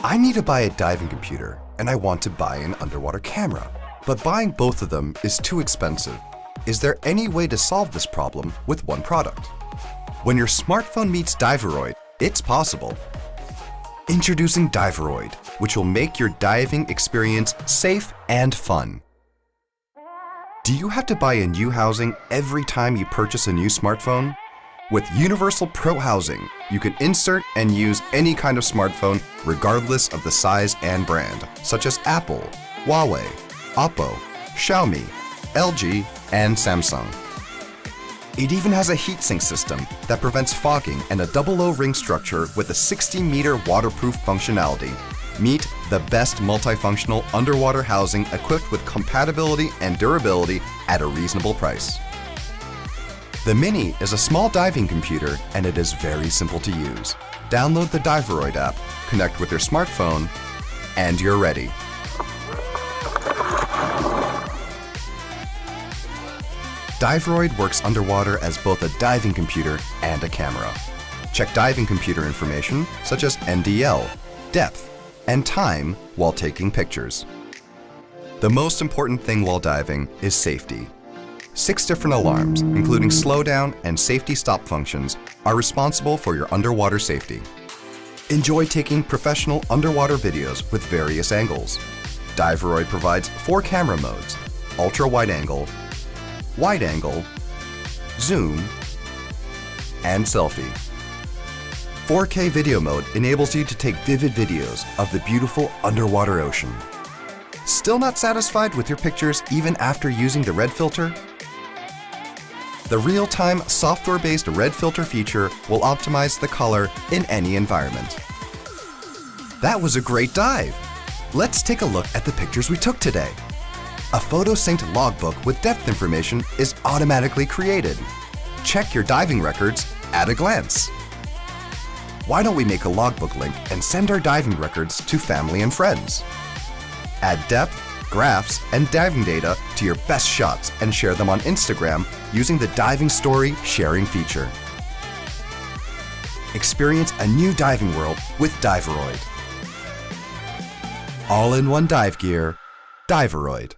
I need to buy a diving computer and I want to buy an underwater camera, but buying both of them is too expensive. Is there any way to solve this problem with one product? When your smartphone meets DIVEROID, it's possible. Introducing DIVEROID, which will make your diving experience safe and fun. Do you have to buy a new housing every time you purchase a new smartphone? With Universal Pro Housing, you can insert and use any kind of smartphone regardless of the size and brand, such as Apple, Huawei, Oppo, Xiaomi, LG, and Samsung. It even has a heatsink system that prevents fogging and a double O-ring structure with a 60-meter waterproof functionality. Meet the best multifunctional underwater housing equipped with compatibility and durability at a reasonable price. The Mini is a small diving computer and it is very simple to use. Download the DIVEROID app, connect with your smartphone, and you're ready. DIVEROID works underwater as both a diving computer and a camera. Check diving computer information such as NDL, depth, and time while taking pictures. The most important thing while diving is safety. 6 different alarms, including slowdown and safety stop functions, are responsible for your underwater safety. Enjoy taking professional underwater videos with various angles. DIVEROID provides 4 camera modes: ultra-wide angle, wide angle, zoom, and selfie. 4K video mode enables you to take vivid videos of the beautiful underwater ocean. Still not satisfied with your pictures even after using the red filter? The real-time software-based red filter feature will optimize the color in any environment. That was a great dive! Let's take a look at the pictures we took today. A photo-synced logbook with depth information is automatically created. Check your diving records at a glance. Why don't we make a logbook link and send our diving records to family and friends? Add depth, graphs, and diving data to your best shots and share them on Instagram using the Diving Story sharing feature. Experience a new diving world with DIVEROID. All-in-one dive gear, DIVEROID.